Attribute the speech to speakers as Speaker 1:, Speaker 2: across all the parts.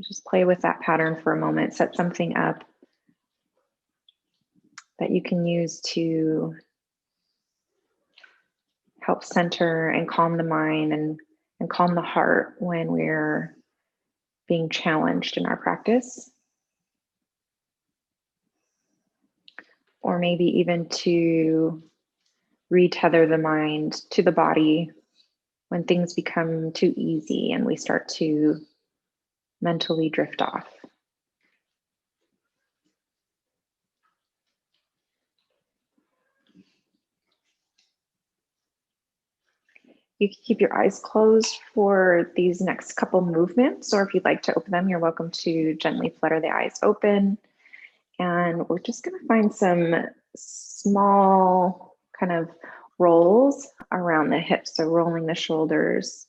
Speaker 1: Just play with that pattern for a moment. Set something up that you can use to help center and calm the mind and calm the heart when we're being challenged in our practice. Or maybe even to retether the mind to the body when things become too easy and we start to mentally drift off. You can keep your eyes closed for these next couple movements, or if you'd like to open them, you're welcome to gently flutter the eyes open. And we're just going to find some small kind of rolls around the hips. So rolling the shoulders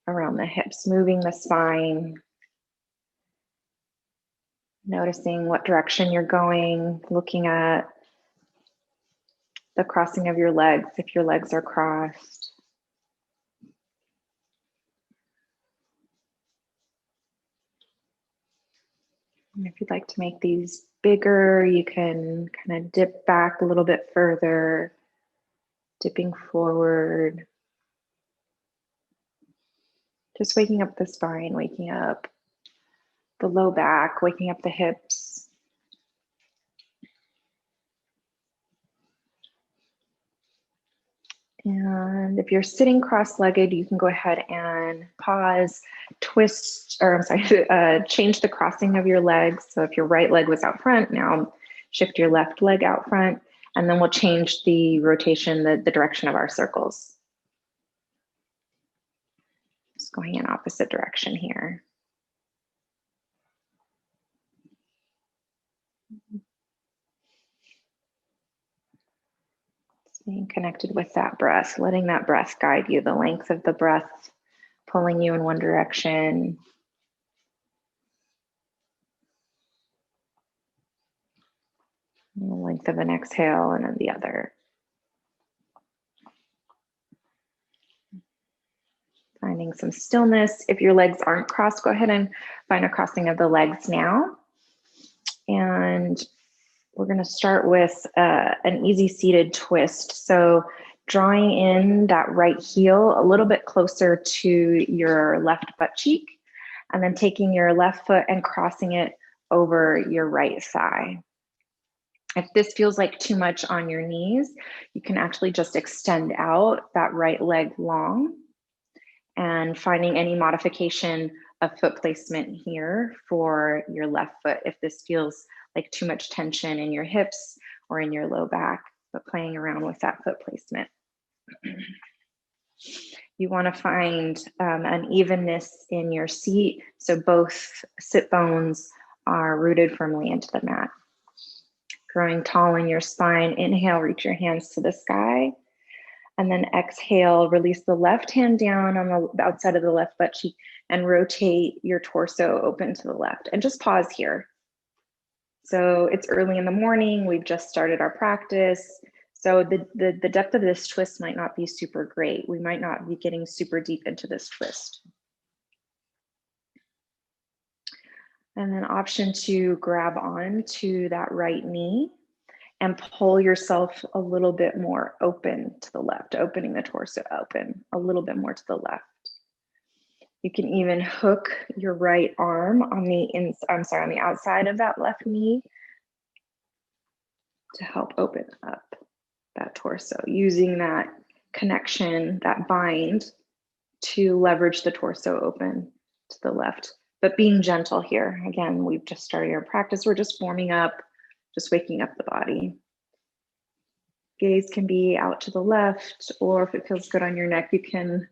Speaker 1: around the hips, moving the spine, noticing what direction you're going, looking at the crossing of your legs if your legs are crossed. And if you'd like to make these bigger, you can kind of dip back a little bit further, dipping forward. Just waking up the spine, waking up the low back, waking up the hips. And if you're sitting cross-legged, you can go ahead and pause, twist, or I'm sorry, change the crossing of your legs. So if your right leg was out front, now shift your left leg out front, and then we'll change the rotation, the direction of our circles. Just going in opposite direction here. Staying connected with that breath, letting that breath guide you, the length of the breath pulling you in one direction. And the length of an exhale and then the other. Finding some stillness. If your legs aren't crossed, go ahead and find a crossing of the legs now. And we're going to start with an easy seated twist. So drawing in that right heel a little bit closer to your left butt cheek, and then taking your left foot and crossing it over your right thigh. If this feels like too much on your knees, you can actually just extend out that right leg long, and finding any modification of foot placement here for your left foot if this feels like too much tension in your hips or in your low back, but playing around with that foot placement. You want to find an evenness in your seat, so both sit bones are rooted firmly into the mat. Growing tall in your spine, inhale, reach your hands to the sky. And then exhale, release the left hand down on the outside of the left butt cheek and rotate your torso open to the left. And just pause here. So it's early in the morning. We've just started our practice. So the depth of this twist might not be super great. We might not be getting super deep into this twist. And then option 2, grab on to that right knee and pull yourself a little bit more open to the left, opening the torso open a little bit more to the left. You can even hook your right arm on the outside of that left knee to help open up that torso, using that connection, that bind, to leverage the torso open to the left, but being gentle here. Again, we've just started our practice. We're just warming up, just waking up the body. Gaze can be out to the left, or if it feels good on your neck, you can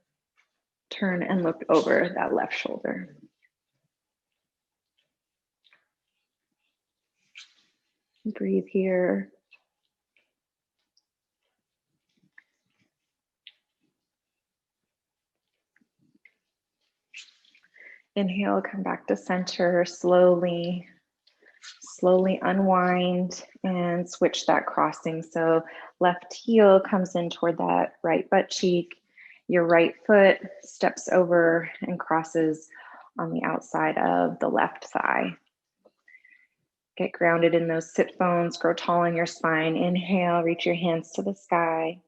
Speaker 1: turn and look over that left shoulder. Breathe here. Inhale, come back to center, slowly unwind and switch that crossing. So left heel comes in toward that right butt cheek. Your right foot steps over and crosses on the outside of the left thigh. Get grounded in those sit bones, grow tall in your spine. Inhale, reach your hands to the sky.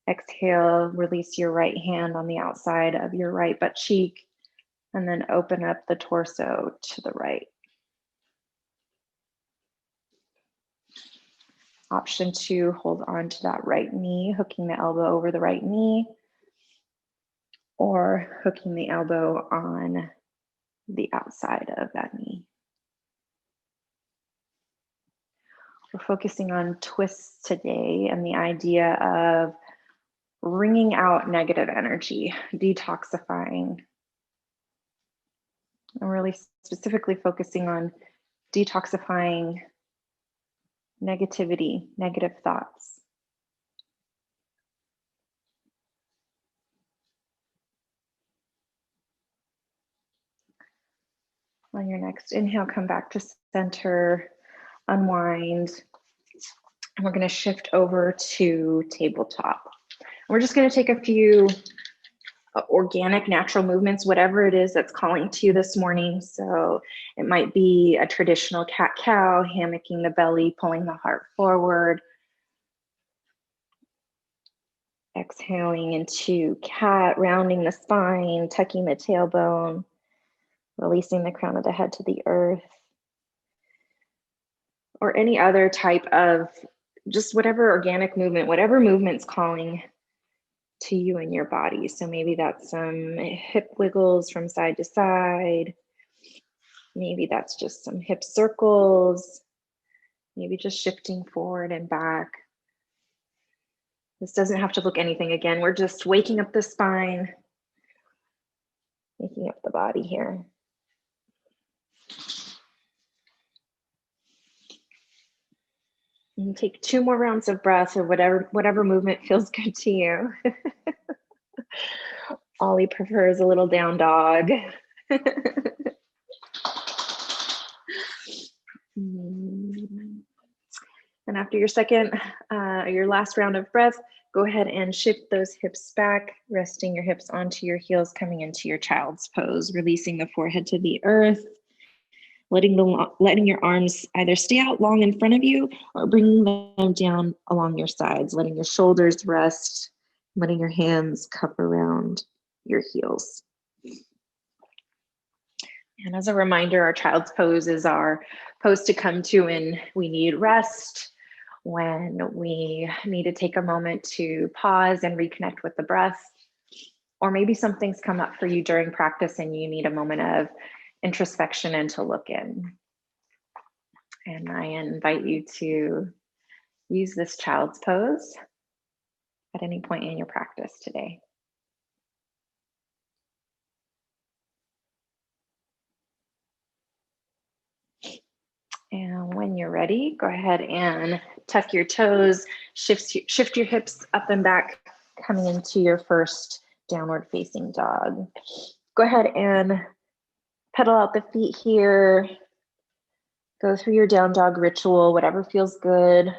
Speaker 1: Exhale, release your right hand on the outside of your right butt cheek, and then open up the torso to the right. Option 2, hold on to that right knee, hooking the elbow over the right knee, or hooking the elbow on the outside of that knee. We're focusing on twists today and the idea of wringing out negative energy, detoxifying. I'm really specifically focusing on detoxifying negativity, negative thoughts. On your next inhale, come back to center, unwind. And we're going to shift over to tabletop. We're just going to take a few organic, natural movements, whatever it is that's calling to you this morning. So it might be a traditional cat-cow, hammocking the belly, pulling the heart forward. Exhaling into cat, rounding the spine, tucking the tailbone, releasing the crown of the head to the earth. Or any other type of just whatever organic movement, whatever movement's calling to you in your body. So maybe that's some hip wiggles from side to side. Maybe that's just some hip circles. Maybe just shifting forward and back. This doesn't have to look anything again. We're just waking up the spine, waking up the body here. And take 2 more rounds of breath or whatever movement feels good to you. Ollie prefers a little down dog. And after your last round of breath, go ahead and shift those hips back, resting your hips onto your heels, coming into your child's pose, releasing the forehead to the earth, letting your arms either stay out long in front of you or bringing them down along your sides, letting your shoulders rest, letting your hands cup around your heels. And as a reminder, our child's pose is our pose to come to when we need rest, when we need to take a moment to pause and reconnect with the breath, or maybe something's come up for you during practice and you need a moment of introspection and to look in. And I invite you to use this child's pose at any point in your practice today. And when you're ready, go ahead and tuck your toes, shift your hips up and back, coming into your first downward facing dog. Go ahead and pedal out the feet here. Go through your down dog ritual, whatever feels good,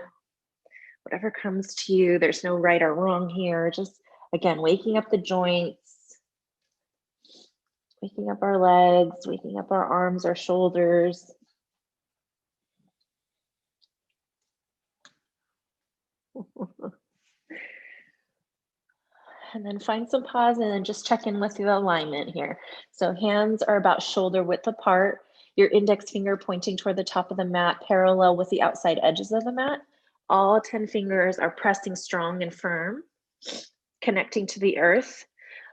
Speaker 1: whatever comes to you. There's no right or wrong here. Just, again, waking up the joints, waking up our legs, waking up our arms, our shoulders. And then find some pause and then just check in with the alignment here. So hands are about shoulder width apart. Your index finger pointing toward the top of the mat, parallel with the outside edges of the mat. All 10 fingers are pressing strong and firm, connecting to the earth,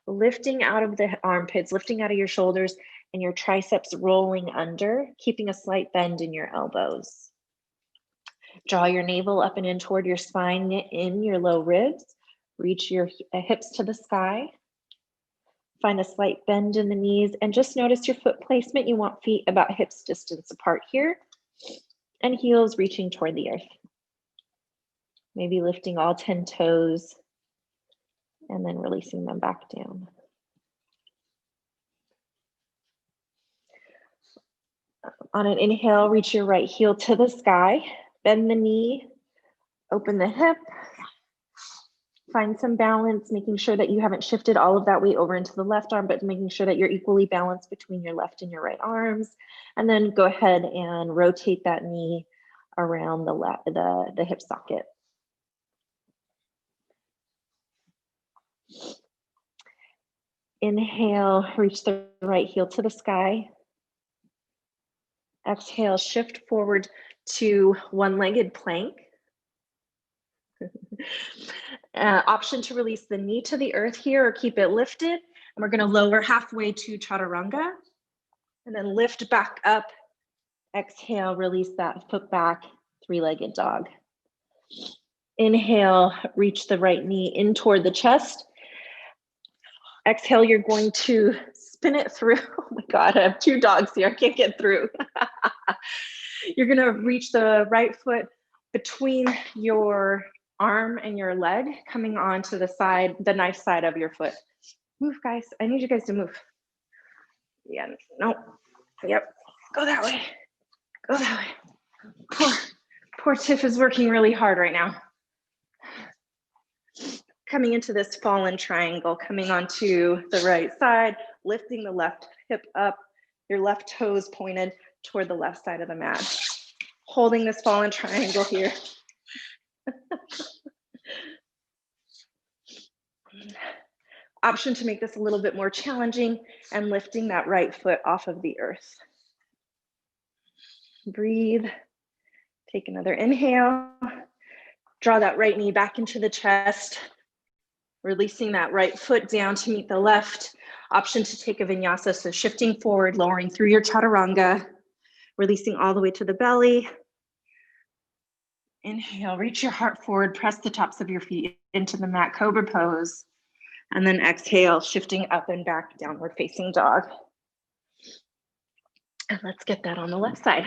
Speaker 1: lifting out of the armpits, lifting out of your shoulders, and your triceps rolling under, keeping a slight bend in your elbows. Draw your navel up and in toward your spine, knit in your low ribs. Reach your hips to the sky. Find a slight bend in the knees and just notice your foot placement. You want feet about hips distance apart here and heels reaching toward the earth. Maybe lifting all 10 toes and then releasing them back down. On an inhale, reach your right heel to the sky, bend the knee, open the hip. Find some balance, making sure that you haven't shifted all of that weight over into the left arm, but making sure that you're equally balanced between your left and your right arms. And then go ahead and rotate that knee around the hip socket. Inhale, reach the right heel to the sky. Exhale, shift forward to one-legged plank. Option to release the knee to the earth here or keep it lifted. And we're going to lower halfway to chaturanga and then lift back up. Exhale, release that foot back, three-legged dog. Inhale, reach the right knee in toward the chest. Exhale, you're going to spin it through. Oh my God, I have two dogs here. I can't get through. You're going to reach the right foot between your arm and your leg, coming onto the side, the knife side of your foot. Move, guys. I need you guys to move. Yeah, no. Yep. Go that way. Go that way. Poor Tiff is working really hard right now. Coming into this fallen triangle, coming onto the right side, lifting the left hip up, your left toes pointed toward the left side of the mat. Holding this fallen triangle here. Option to make this a little bit more challenging and lifting that right foot off of the earth. Breathe. Take another inhale. Draw that right knee back into the chest. Releasing that right foot down to meet the left. Option to take a vinyasa, so shifting forward, lowering through your chaturanga, releasing all the way to the belly. Inhale, reach your heart forward, press the tops of your feet into the mat, cobra pose. And then exhale, shifting up and back, downward facing dog. And let's get that on the left side.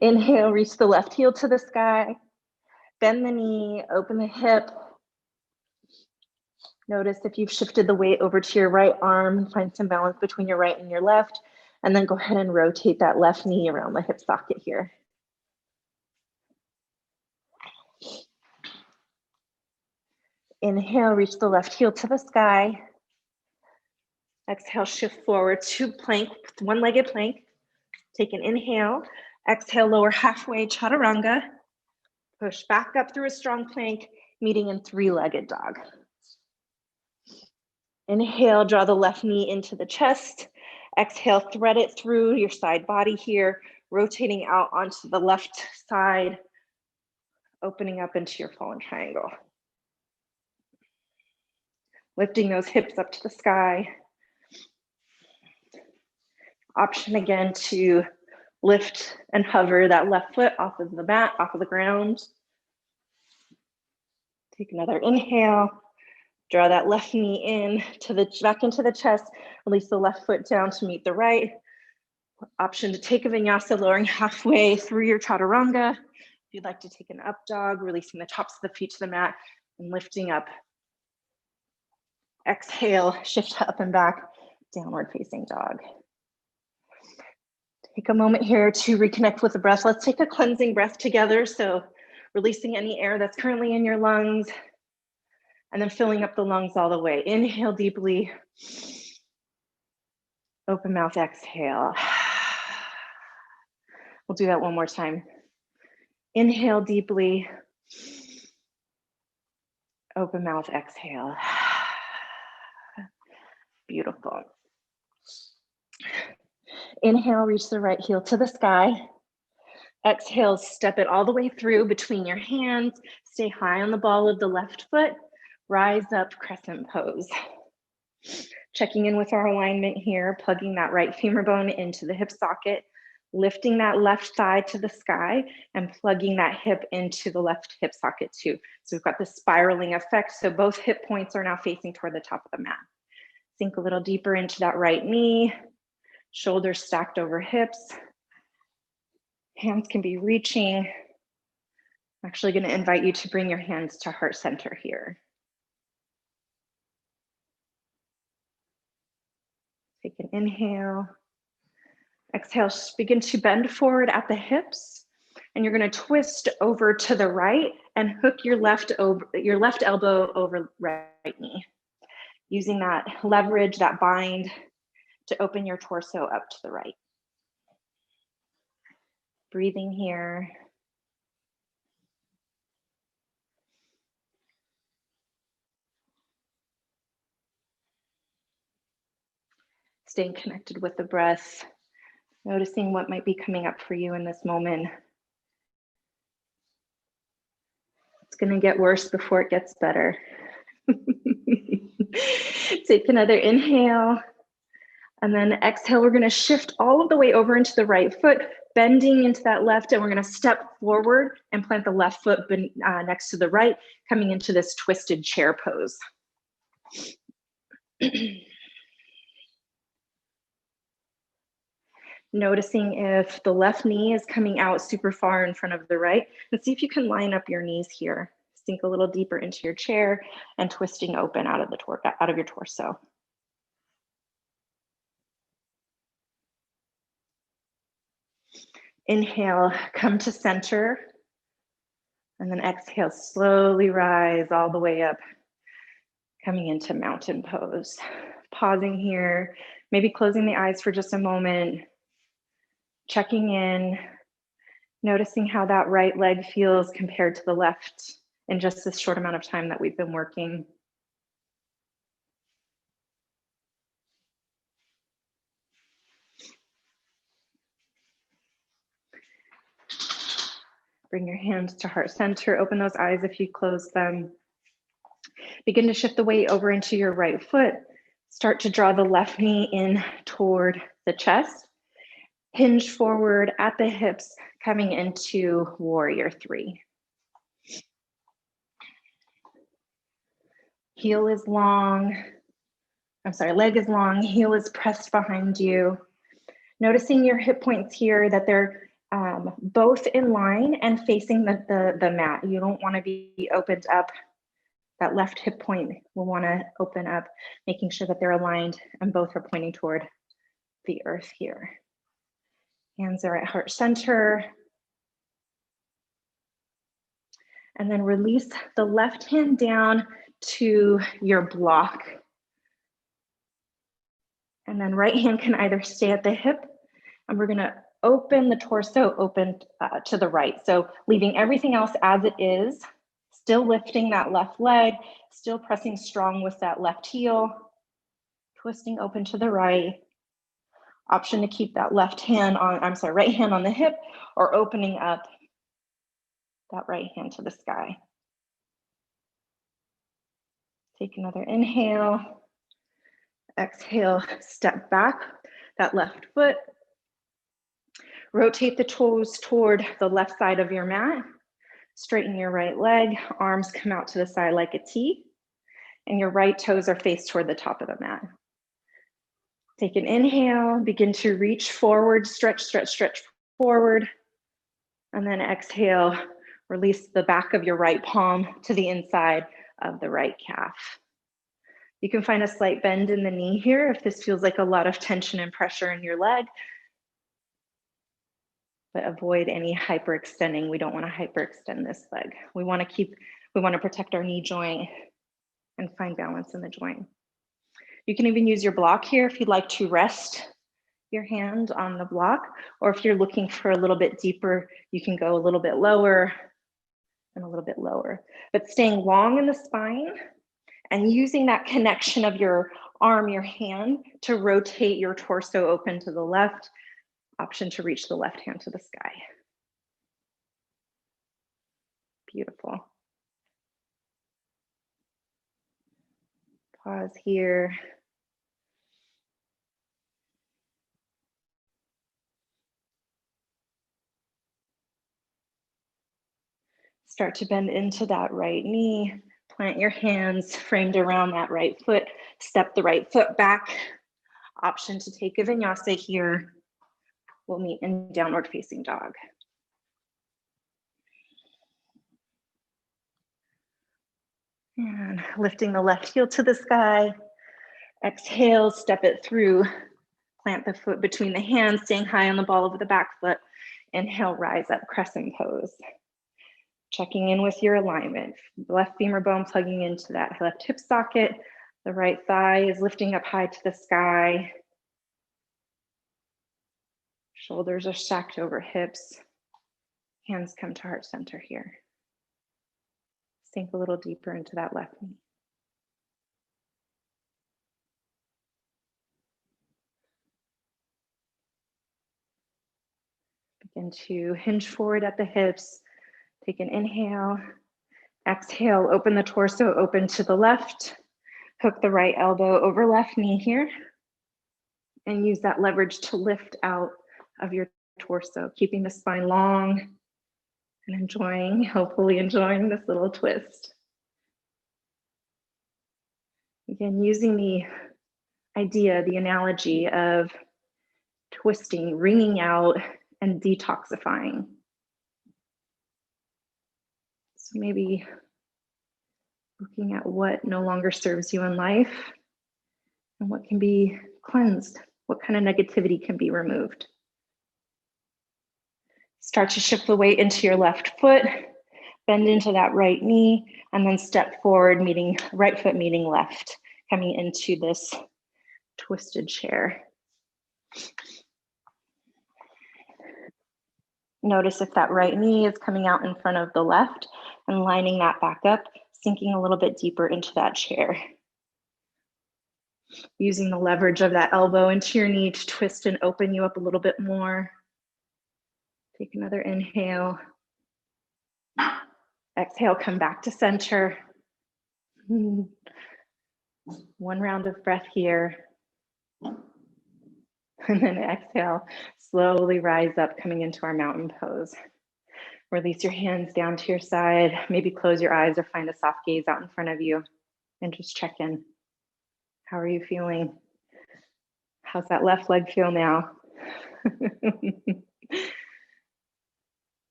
Speaker 1: Inhale, reach the left heel to the sky. Bend the knee, open the hip. Notice if you've shifted the weight over to your right arm, find some balance between your right and your left, and then go ahead and rotate that left knee around the hip socket here. Inhale, reach the left heel to the sky. Exhale, shift forward to plank, one-legged plank. Take an inhale. Exhale, lower halfway, chaturanga. Push back up through a strong plank, meeting in three-legged dog. Inhale, draw the left knee into the chest. Exhale, thread it through your side body here, rotating out onto the left side, opening up into your fallen triangle. Lifting those hips up to the sky. Option again to lift and hover that left foot off of the mat, off of the ground. Take another inhale. Draw that left knee in back into the chest. Release the left foot down to meet the right. Option to take a vinyasa, lowering halfway through your chaturanga. If you'd like to take an up dog, releasing the tops of the feet to the mat and lifting up. Exhale, shift up and back, downward facing dog. Take a moment here to reconnect with the breath. Let's take a cleansing breath together. So releasing any air that's currently in your lungs and then filling up the lungs all the way. Inhale deeply. Open mouth, exhale. We'll do that one more time. Inhale deeply. Open mouth, exhale. Beautiful. Inhale, reach the right heel to the sky. Exhale, step it all the way through between your hands. Stay high on the ball of the left foot. Rise up, crescent pose. Checking in with our alignment here, plugging that right femur bone into the hip socket, lifting that left thigh to the sky and plugging that hip into the left hip socket too. So we've got this spiraling effect. So both hip points are now facing toward the top of the mat. Sink a little deeper into that right knee, shoulders stacked over hips. Hands can be reaching. I'm actually going to invite you to bring your hands to heart center here. Take an inhale. Exhale, begin to bend forward at the hips. And you're going to twist over to the right and hook your left elbow over right knee, using that leverage, that bind, to open your torso up to the right. Breathing here. Staying connected with the breath, noticing what might be coming up for you in this moment. It's going to get worse before it gets better. Take another inhale. And then exhale, we're going to shift all of the way over into the right foot, bending into that left, and we're going to step forward and plant the left foot next to the right, coming into this twisted chair pose. Noticing if the left knee is coming out super far in front of the right, and see if you can line up your knees here. Sink a little deeper into your chair and twisting open out of your torso. Inhale, come to center, and then exhale, slowly rise all the way up, coming into mountain pose. Pausing here, maybe closing the eyes for just a moment, checking in, noticing how that right leg feels compared to the left in just this short amount of time that we've been working. Bring your hands to heart center, open those eyes if you close them. Begin to shift the weight over into your right foot. Start to draw the left knee in toward the chest. Hinge forward at the hips, coming into warrior three. Leg is long, heel is pressed behind you. Noticing your hip points here, that they're both in line and facing the mat. You don't want to be opened up. That left hip point will want to open up, making sure that they're aligned and both are pointing toward the earth here. Hands are at heart center. And then release the left hand down to your block. And then right hand can either stay at the hip, and we're gonna open the torso open to the right. So leaving everything else as it is, still lifting that left leg, still pressing strong with that left heel, twisting open to the right. Option to keep that right hand on the hip, or opening up that right hand to the sky. Take another inhale. Exhale, step back, that left foot. Rotate the toes toward the left side of your mat. Straighten your right leg, arms come out to the side like a T, and your right toes are faced toward the top of the mat. Take an inhale, begin to reach forward, stretch forward, and then exhale, release the back of your right palm to the inside of the right calf. You can find a slight bend in the knee here if this feels like a lot of tension and pressure in your leg, but avoid any hyperextending. We don't want to hyperextend this leg. We want to protect our knee joint and find balance in the joint. You can even use your block here if you'd like to rest your hand on the block, or if you're looking for a little bit deeper, you can go a little bit lower and a little bit lower, but staying long in the spine and using that connection of your arm, your hand, to rotate your torso open to the left. Option to reach the left hand to the sky. Beautiful. Pause here. Start to bend into that right knee. Plant your hands framed around that right foot. Step the right foot back. Option to take a vinyasa here. We'll meet in downward facing dog. And lifting the left heel to the sky. Exhale, step it through. Plant the foot between the hands, staying high on the ball of the back foot. Inhale, rise up, crescent pose. Checking in with your alignment. Left femur bone plugging into that left hip socket. The right thigh is lifting up high to the sky. Shoulders are stacked over hips. Hands come to heart center here. Sink a little deeper into that left knee. Begin to hinge forward at the hips. Take an inhale. Exhale, open the torso, open to the left. Hook the right elbow over left knee here. And use that leverage to lift out of your torso, keeping the spine long and hopefully enjoying this little twist. Again, using the idea, the analogy of twisting, wringing out, and detoxifying. So maybe looking at what no longer serves you in life and what can be cleansed, what kind of negativity can be removed. Start to shift the weight into your left foot, bend into that right knee, and then step forward, meeting right foot meeting left, coming into this twisted chair. Notice if that right knee is coming out in front of the left and lining that back up, sinking a little bit deeper into that chair. Using the leverage of that elbow into your knee to twist and open you up a little bit more. Take another inhale. Exhale, come back to center. One round of breath here. And then exhale, slowly rise up, coming into our mountain pose. Release your hands down to your side. Maybe close your eyes or find a soft gaze out in front of you and just check in. How are you feeling? How's that left leg feel now?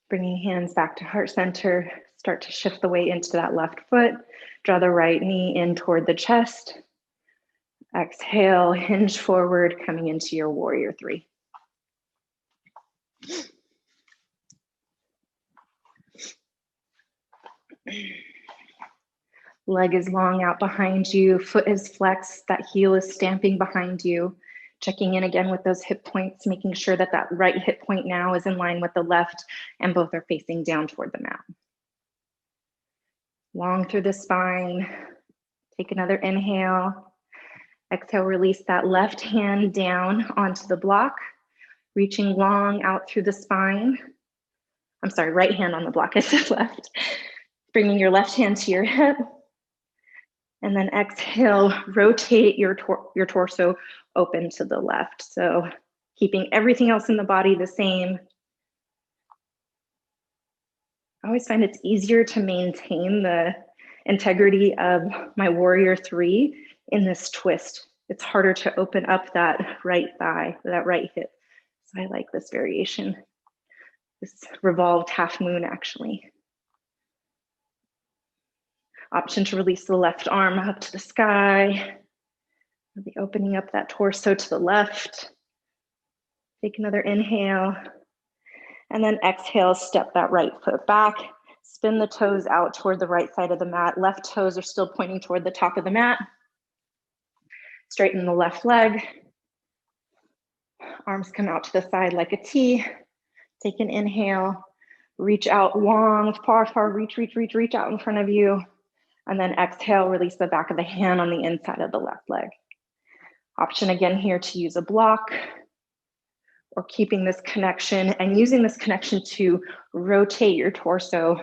Speaker 1: Bringing hands back to heart center. Start to shift the weight into that left foot. Draw the right knee in toward the chest. Exhale, hinge forward, coming into your warrior three. Leg is long out behind you, foot is flexed, that heel is stamping behind you. Checking in again with those hip points, making sure that that right hip point now is in line with the left and both are facing down toward the mat. Long through the spine. Take another inhale. Exhale, release that left hand down onto the block, reaching long out through the spine. I'm sorry, right hand on the block, I said left. Bringing your left hand to your hip. And then exhale, rotate your torso open to the left. So keeping everything else in the body the same. I always find it's easier to maintain the integrity of my warrior three in this twist. It's harder to open up that right thigh, that right hip. So I like this variation, this revolved half moon actually. Option to release the left arm up to the sky. We'll be opening up that torso to the left. Take another inhale. And then exhale, step that right foot back. Spin the toes out toward the right side of the mat. Left toes are still pointing toward the top of the mat. Straighten the left leg. Arms come out to the side like a T. Take an inhale. Reach out long, far, reach out in front of you. And then exhale, release the back of the hand on the inside of the left leg. Option again here to use a block or keeping this connection and using this connection to rotate your torso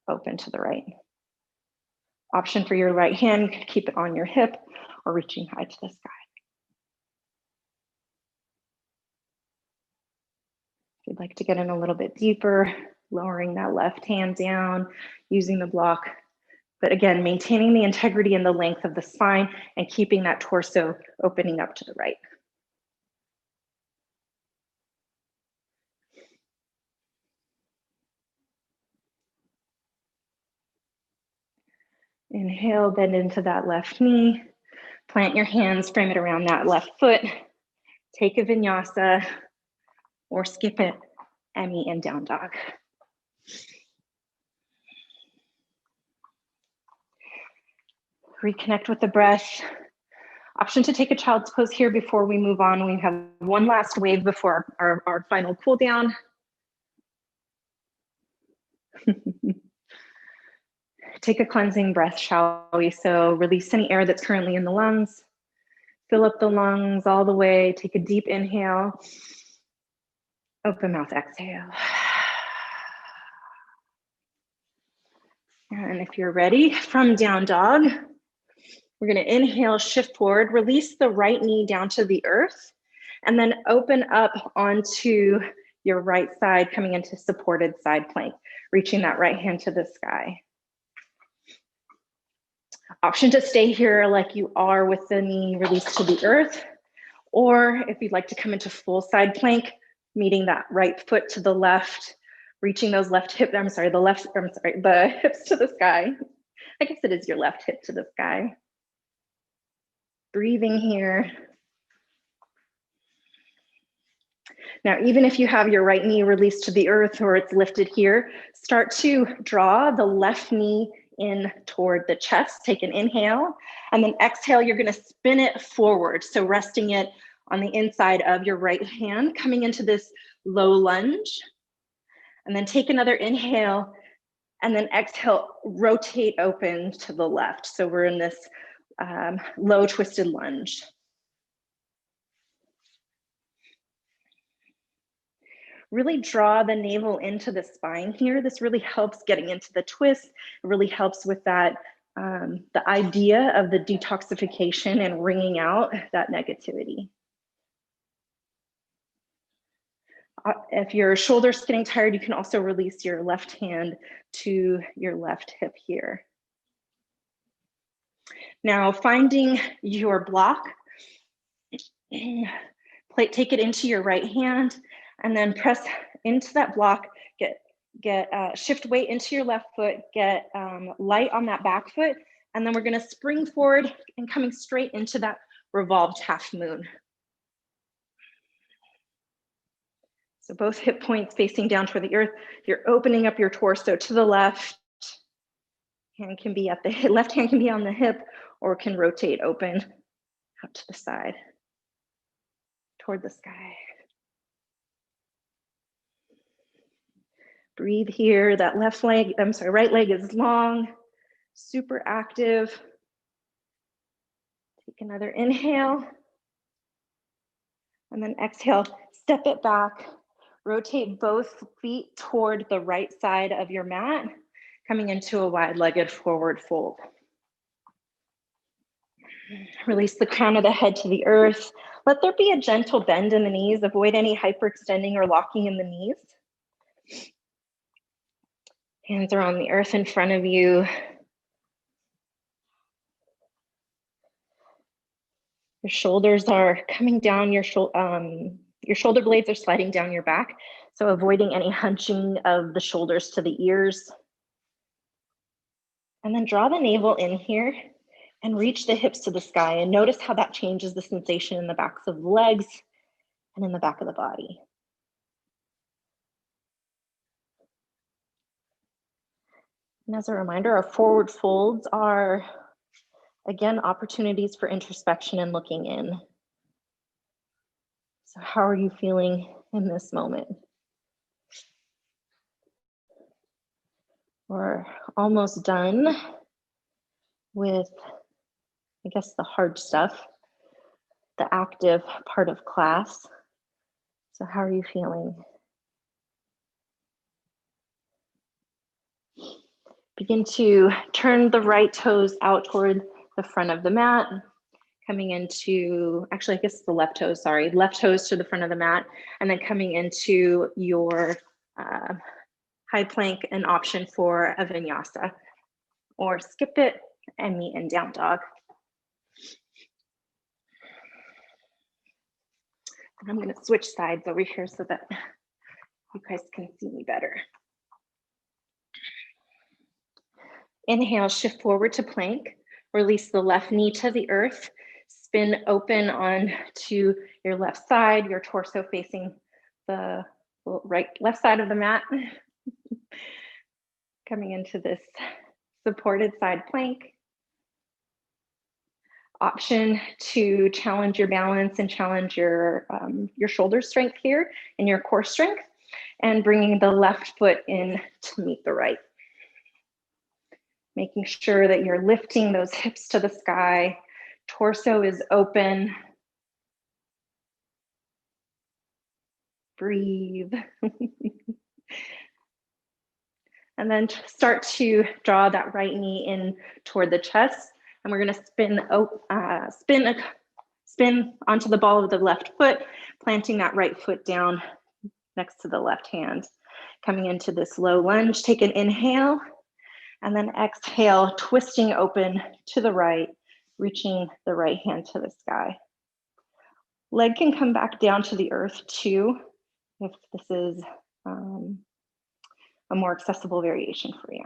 Speaker 1: open to the right. Option for your right hand, keep it on your hip or reaching high to the sky. If you'd like to get in a little bit deeper, lowering that left hand down, using the block, but again, maintaining the integrity and the length of the spine and keeping that torso opening up to the right. Inhale, bend into that left knee. Plant your hands, frame it around that left foot. Take a vinyasa or skip it, Emmy and down dog. Reconnect with the breath. Option to take a child's pose here before we move on. We have one last wave before our final cool down. Take a cleansing breath, shall we? So release any air that's currently in the lungs. Fill up the lungs all the way. Take a deep inhale. Open mouth, exhale. And if you're ready, from down dog, we're going to inhale, shift forward, release the right knee down to the earth, and then open up onto your right side, coming into supported side plank, reaching that right hand to the sky. Option to stay here like you are with the knee released to the earth, or if you'd like to come into full side plank, meeting that right foot to the left, reaching those left hip, the hips to the sky. I guess it is your left hip to the sky. Breathing here. Now, even if you have your right knee released to the earth or it's lifted here, start to draw the left knee in toward the chest. Take an inhale, and then exhale, you're gonna spin it forward. So resting it on the inside of your right hand, coming into this low lunge. And then take another inhale, and then exhale, rotate open to the left. So we're in this low twisted lunge. Really draw the navel into the spine here. This really helps getting into the twist. It really helps with that, the idea of the detoxification and wringing out that negativity. If your shoulder's getting tired, you can also release your left hand to your left hip here. Now, finding your block, take it into your right hand, and then press into that block, shift weight into your left foot, get light on that back foot, and then we're gonna spring forward and coming straight into that revolved half moon. So both hip points facing down toward the earth. You're opening up your torso to the left. Hand can be at the left hand can be on the hip, or can rotate open out to the side, toward the sky. Breathe here. That right leg is long, super active. Take another inhale. And then exhale, step it back. Rotate both feet toward the right side of your mat, coming into a wide-legged forward fold. Release the crown of the head to the earth. Let there be a gentle bend in the knees. Avoid any hyperextending or locking in the knees. Hands are on the earth in front of you. Your shoulders are coming down, your shoulder blades are sliding down your back. So avoiding any hunching of the shoulders to the ears. And then draw the navel in here and reach the hips to the sky, and notice how that changes the sensation in the backs of the legs and in the back of the body. And as a reminder, our forward folds are, again, opportunities for introspection and looking in. So how are you feeling in this moment? We're almost done with, I guess, the hard stuff, the active part of class. So how are you feeling? Begin to turn the right toes out toward the front of the mat, coming into, actually, I guess the left toes, sorry, left toes to the front of the mat, and then coming into your high plank, an option for a vinyasa, or skip it and meet in down dog. And I'm gonna switch sides over here so that you guys can see me better. Inhale, shift forward to plank. Release the left knee to the earth. Spin open on to your left side, your torso facing the left side of the mat. Coming into this supported side plank. Option to challenge your balance and challenge your shoulder strength here and your core strength, and bringing the left foot in to meet the right. Making sure that you're lifting those hips to the sky, torso is open. Breathe. And then start to draw that right knee in toward the chest. And we're gonna spin onto the ball of the left foot, planting that right foot down next to the left hand. Coming into this low lunge, take an inhale, and then exhale, twisting open to the right, reaching the right hand to the sky. Leg can come back down to the earth too, if this is a more accessible variation for you.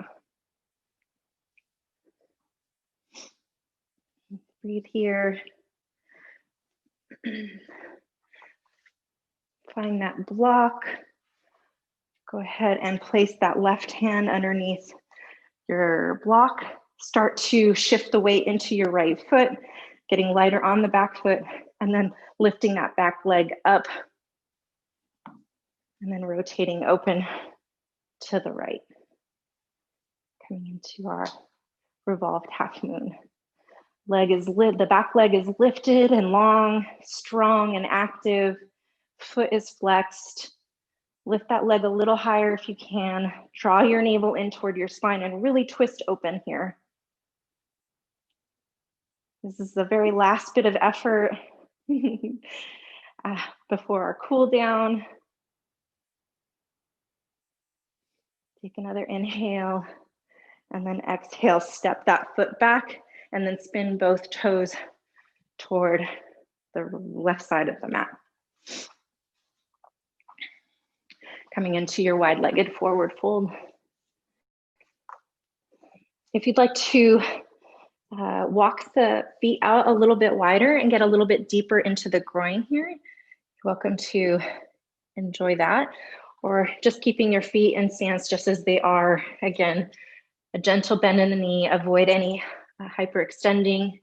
Speaker 1: Breathe here. Find that block. Go ahead and place that left hand underneath your block. Start to shift the weight into your right foot, getting lighter on the back foot, and then lifting that back leg up, and then rotating open to the right. Coming into our revolved half moon. The back leg is lifted and long, strong and active. Foot is flexed. Lift that leg a little higher if you can. Draw your navel in toward your spine and really twist open here. This is the very last bit of effort before our cool down. Take another inhale, and then exhale, step that foot back, and then spin both toes toward the left side of the mat. Coming into your wide-legged forward fold. If you'd like to walk the feet out a little bit wider and get a little bit deeper into the groin here, you're welcome to enjoy that. Or just keeping your feet in stance just as they are. Again, a gentle bend in the knee, avoid any hyperextending.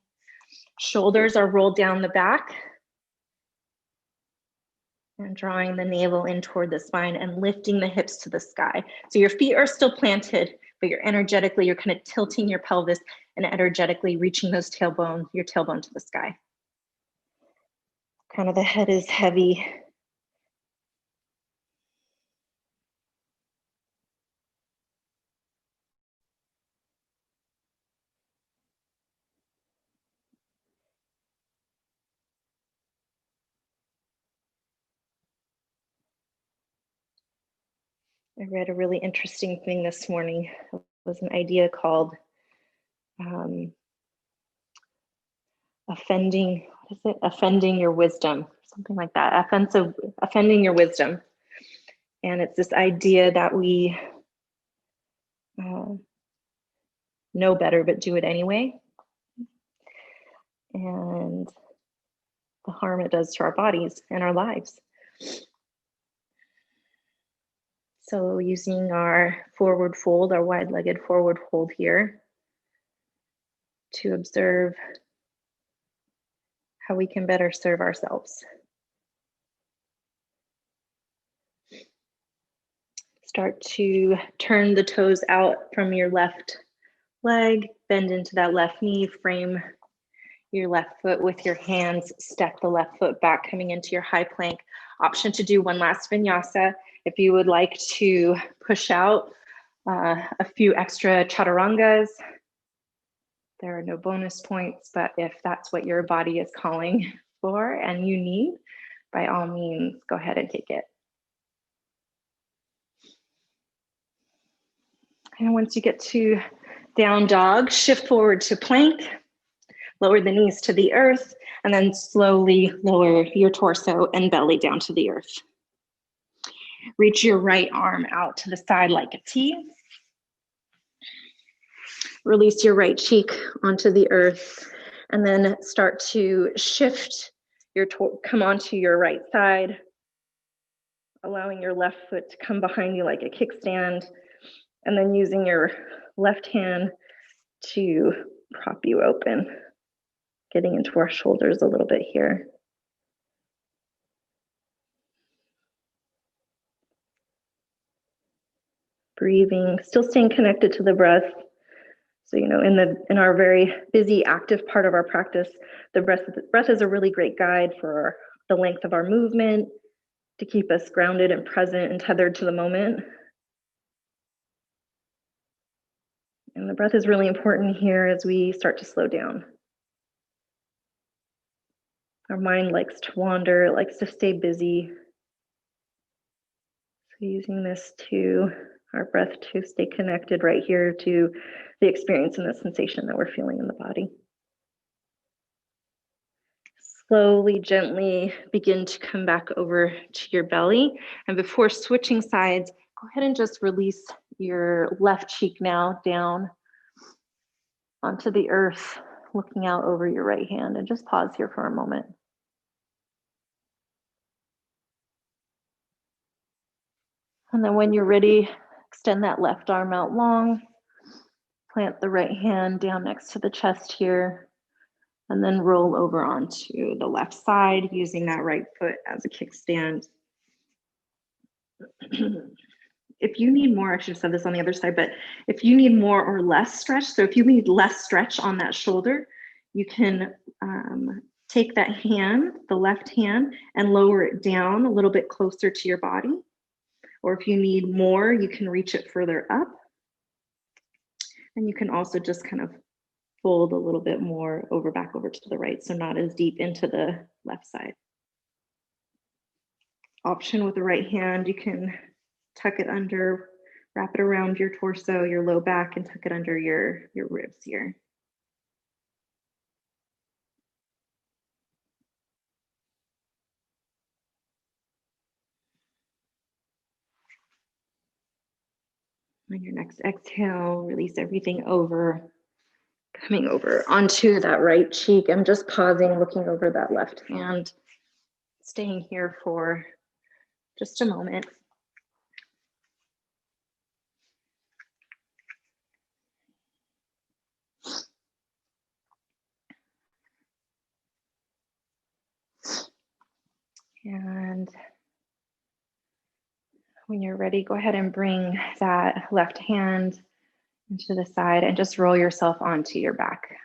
Speaker 1: Shoulders are rolled down the back. And drawing the navel in toward the spine and lifting the hips to the sky. So your feet are still planted, but you're kind of tilting your pelvis and energetically reaching your tailbone to the sky. Kind of the head is heavy. I read a really interesting thing this morning. It was an idea called offending your wisdom, something like that. Offending your wisdom. And it's this idea that we know better, but do it anyway. And the harm it does to our bodies and our lives. So using our forward fold, our wide-legged forward fold here, to observe how we can better serve ourselves. Start to turn the toes out from your left leg, bend into that left knee, frame your left foot with your hands, step the left foot back, coming into your high plank. Option to do one last vinyasa. If you would like to push out a few extra chaturangas, there are no bonus points, but if that's what your body is calling for and you need, by all means, go ahead and take it. And once you get to down dog, shift forward to plank, lower the knees to the earth, and then slowly lower your torso and belly down to the earth. Reach your right arm out to the side like a T. Release your right cheek onto the earth. And then start to shift come onto your right side, allowing your left foot to come behind you like a kickstand, and then using your left hand to prop you open, getting into our shoulders a little bit here. Breathing, still staying connected to the breath. So, in our very busy, active part of our practice, the breath is a really great guide for the length of our movement, to keep us grounded and present and tethered to the moment. And the breath is really important here as we start to slow down. Our mind likes to wander, it likes to stay busy. So using our breath to stay connected right here to the experience and the sensation that we're feeling in the body. Slowly, gently begin to come back over to your belly. And before switching sides, go ahead and just release your left cheek now down onto the earth, looking out over your right hand, and just pause here for a moment. And then when you're ready, extend that left arm out long, plant the right hand down next to the chest here, and then roll over onto the left side using that right foot as a kickstand. If you need more, I should have said this on the other side, but if you need more or less stretch, so if you need less stretch on that shoulder, you can take that hand, the left hand, and lower it down a little bit closer to your body. Or if you need more, you can reach it further up. And you can also just kind of fold a little bit more back over to the right, so not as deep into the left side. Option with the right hand, you can tuck it under, wrap it around your torso, your low back, and tuck it under your ribs here. On your next exhale, release everything coming over onto that right cheek. I'm just pausing, looking over that left hand, staying here for just a moment. And when you're ready, go ahead and bring that left hand into the side and just roll yourself onto your back.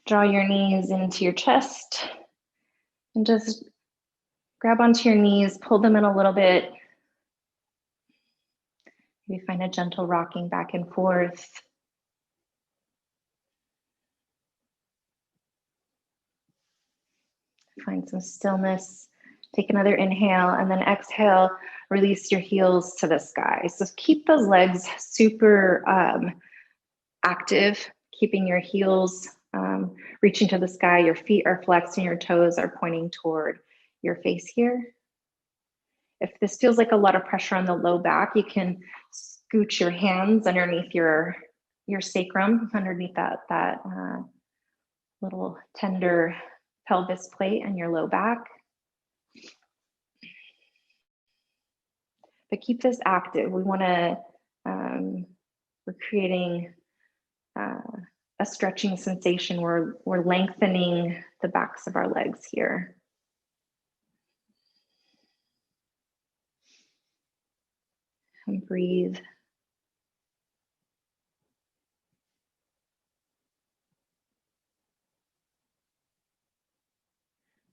Speaker 1: Draw your knees into your chest and just grab onto your knees, pull them in a little bit. Maybe find a gentle rocking back and forth. Find some stillness. Take another inhale and then exhale, release your heels to the sky. So keep those legs super active, keeping your heels reaching to the sky. Your feet are flexed and your toes are pointing toward your face here. If this feels like a lot of pressure on the low back, you can scooch your hands underneath your sacrum, underneath that little tender pelvis plate and your low back. But keep this active. We want to, we're creating a stretching sensation. We're lengthening the backs of our legs here. And breathe.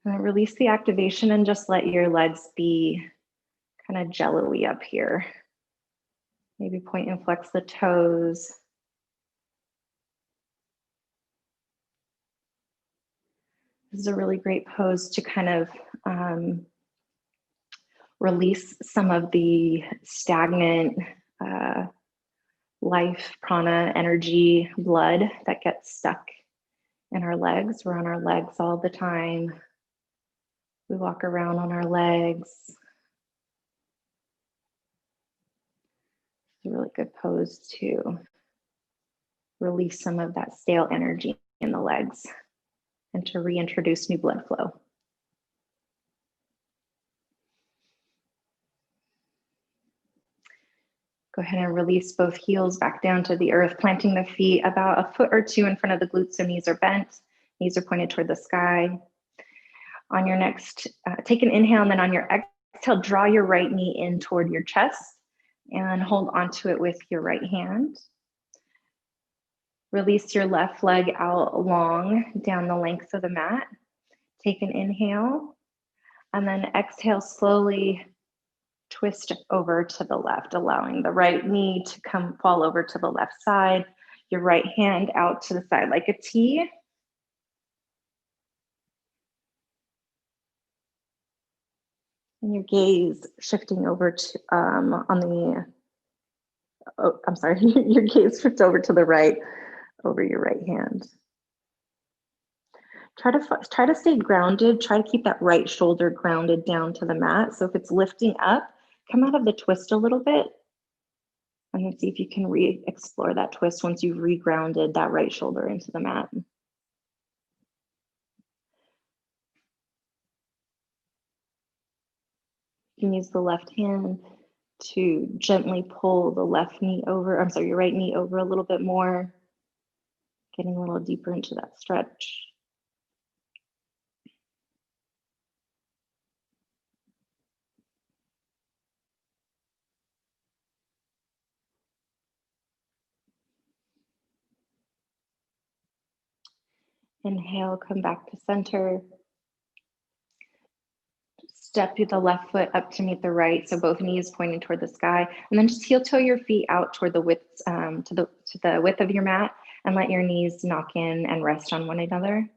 Speaker 1: And release the activation and just let your legs be kind of jello-y up here. Maybe point and flex the toes. This is a really great pose to kind of release some of the stagnant life, prana, energy, blood that gets stuck in our legs. We're on our legs all the time. We walk around on our legs. really good pose to release some of that stale energy in the legs and to reintroduce new blood flow. Go ahead and release both heels back down to the earth, planting the feet about a foot or two in front of the glutes so knees are bent, knees are pointed toward the sky. On your next, take an inhale, and then on your exhale, draw your right knee in toward your chest and hold onto it with your right hand. Release your left leg out long down the length of the mat. Take an inhale, and then exhale, slowly twist over to the left, allowing the right knee to fall over to the left side, your right hand out to the side like a T. And your gaze shifting over to your gaze shifts over to the right, over your right hand. Try to stay grounded. Try to keep that right shoulder grounded down to the mat. So if it's lifting up, come out of the twist a little bit, and then see if you can re-explore that twist once you've re-grounded that right shoulder into the mat. You can use the left hand to gently pull the your right knee over a little bit more, getting a little deeper into that stretch. Inhale, come back to center. Step the left foot up to meet the right, so both knees pointing toward the sky, and then just heel toe your feet out toward the width to the width of your mat, and let your knees knock in and rest on one another.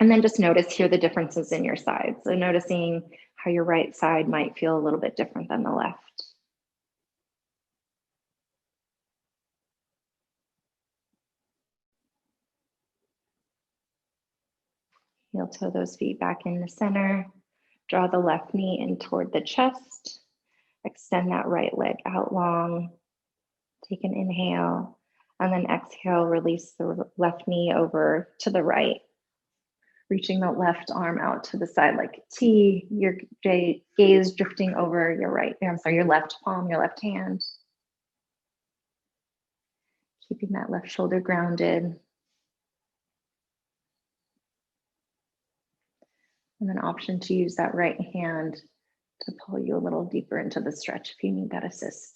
Speaker 1: And then just notice here the differences in your sides. So noticing how your right side might feel a little bit different than the left. Heel toe those feet back in the center. Draw the left knee in toward the chest. Extend that right leg out long. Take an inhale, and then exhale, release the left knee over to the right. Reaching the left arm out to the side like a T, your gaze drifting over your left palm, your left hand. Keeping that left shoulder grounded. And an option to use that right hand to pull you a little deeper into the stretch if you need that assist.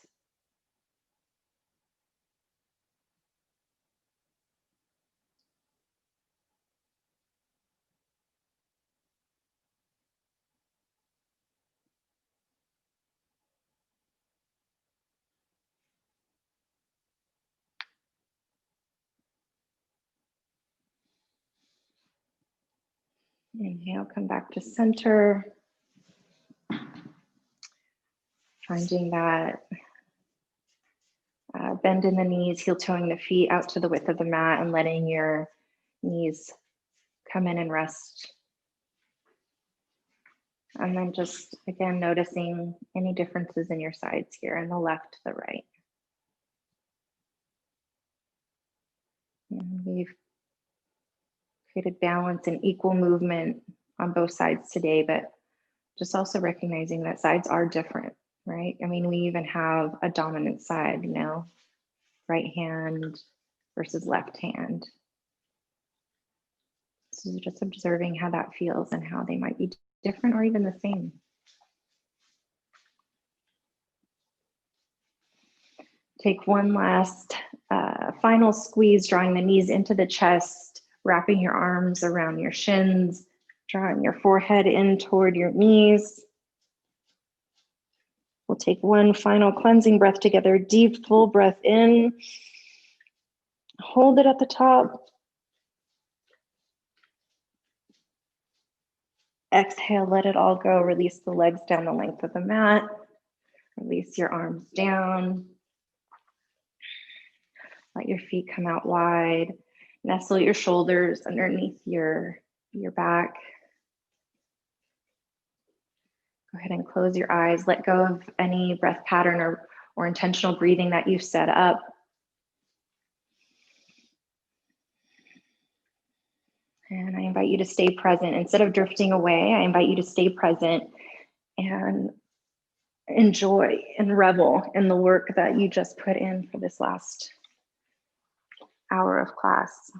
Speaker 1: Inhale, come back to center. Finding that bend in the knees, heel toeing the feet out to the width of the mat, and letting your knees come in and rest. And then just, again, noticing any differences in your sides here, in the left to the right. And we've created balance and equal movement on both sides today, but just also recognizing that sides are different, right? I mean, we even have a dominant side, right hand versus left hand. So just observing how that feels and how they might be different or even the same. Take one last final squeeze, drawing the knees into the chest, wrapping your arms around your shins, drawing your forehead in toward your knees. We'll take one final cleansing breath together. Deep, full breath in. Hold it at the top. Exhale, let it all go. Release the legs down the length of the mat. Release your arms down. Let your feet come out wide. Nestle your shoulders underneath your back. Go ahead and close your eyes. Let go of any breath pattern or intentional breathing that you've set up. And I invite you to stay present. Instead of drifting away, I invite you to stay present and enjoy and revel in the work that you just put in for this last hour of class.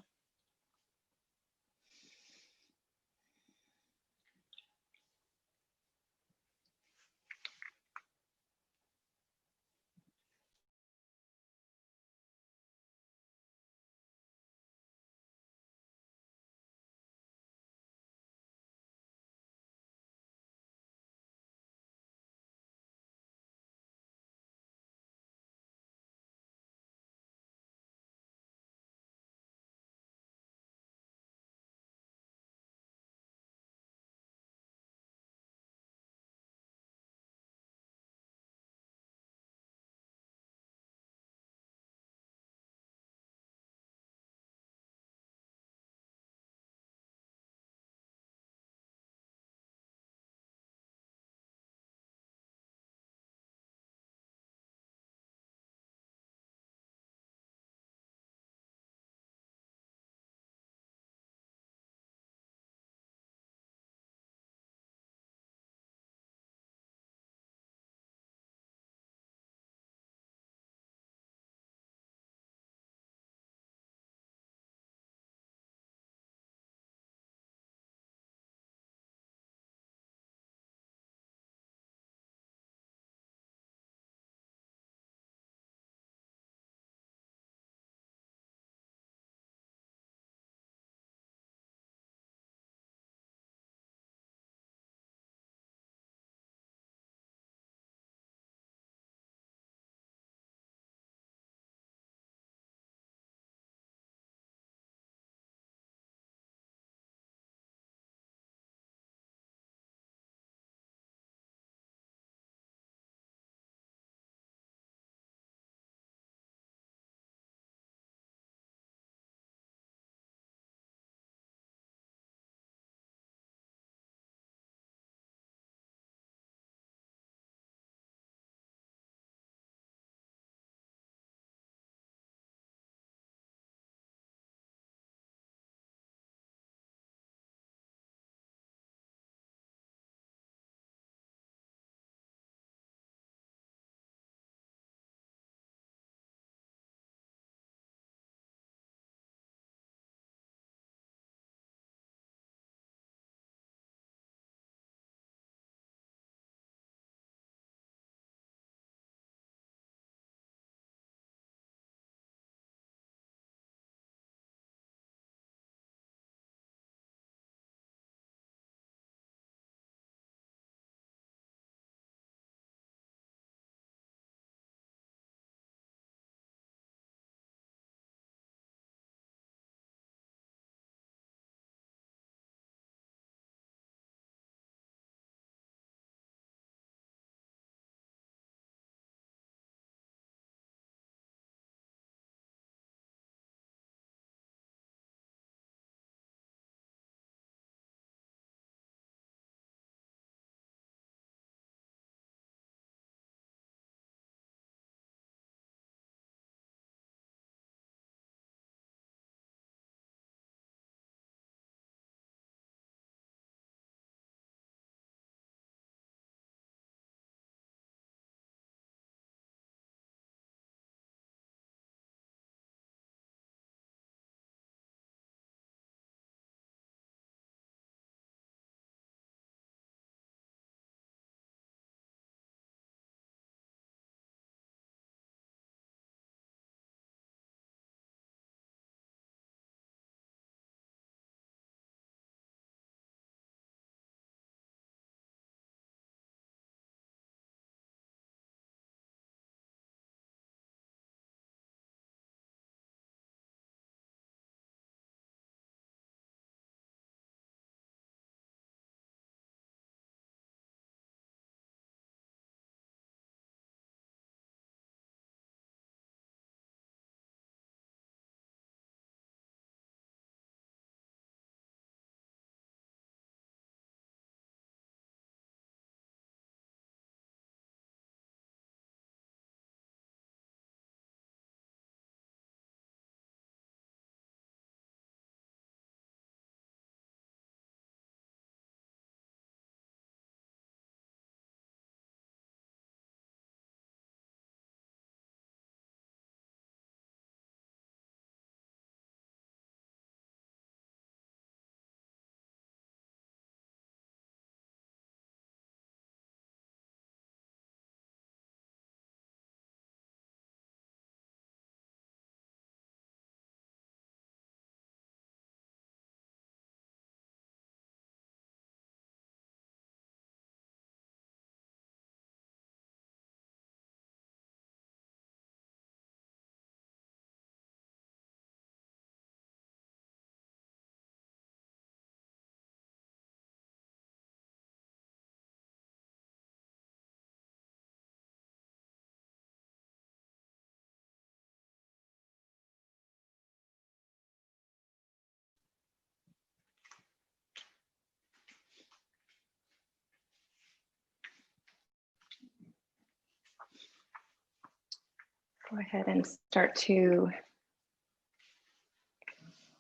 Speaker 1: Go ahead and start to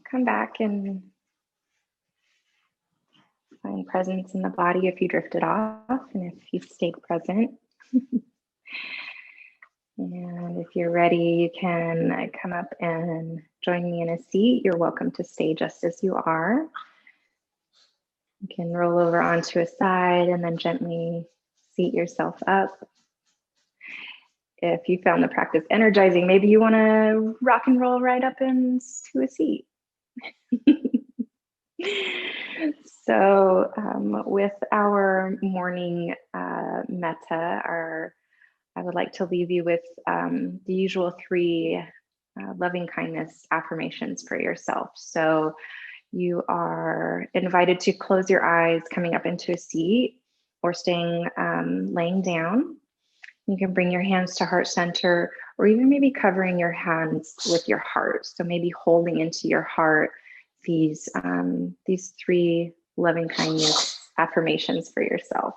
Speaker 1: come back and find presence in the body if you drifted off and if you stayed present. And if you're ready, you can come up and join me in a seat. You're welcome to stay just as you are. You can roll over onto a side and then gently seat yourself up. If you found the practice energizing, maybe you want to rock and roll right up into a seat. So with our morning metta, I would like to leave you with the usual 3 loving kindness affirmations for yourself. So you are invited to close your eyes coming up into a seat or staying laying down. You can bring your hands to heart center, or even maybe covering your hands with your heart. So maybe holding into your heart these 3 loving kindness affirmations for yourself.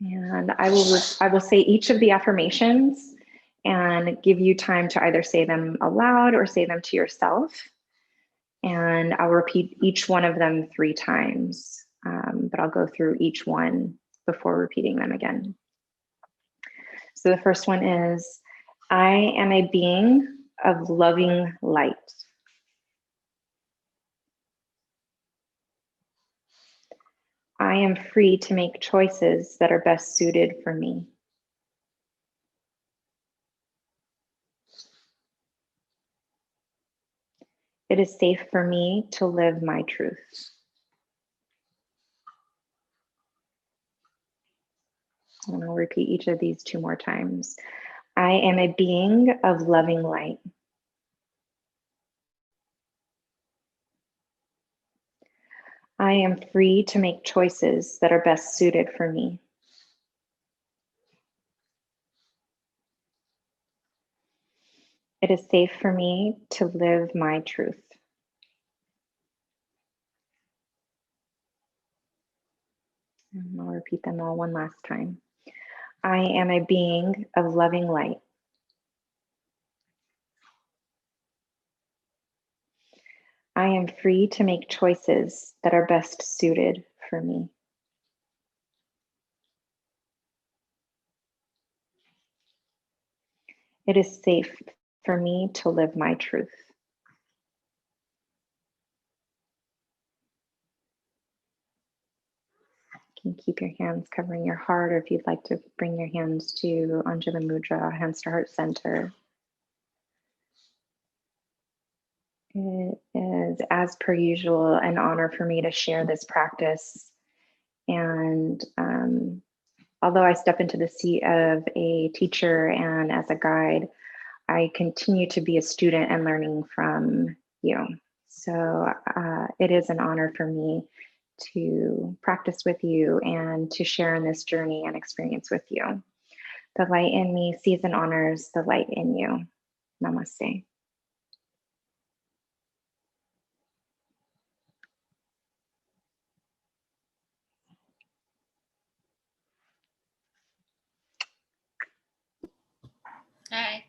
Speaker 1: And I will say each of the affirmations and give you time to either say them aloud or say them to yourself. And I'll repeat each one of them 3 times, but I'll go through each one before repeating them again. So the first one is, I am a being of loving light. I am free to make choices that are best suited for me. It is safe for me to live my truth. And I'll repeat each of these 2 more times. I am a being of loving light. I am free to make choices that are best suited for me. It is safe for me to live my truth. And I'll repeat them all one last time. I am a being of loving light. I am free to make choices that are best suited for me. It is safe for me to live my truth. You can keep your hands covering your heart, or if you'd like to bring your hands to Anjali Mudra, hands to heart center. It is, as per usual, an honor for me to share this practice. And although I step into the seat of a teacher and as a guide, I continue to be a student and learning from you. So it is an honor for me to practice with you and to share in this journey and experience with you. The light in me sees and honors the light in you. Namaste.
Speaker 2: Hi.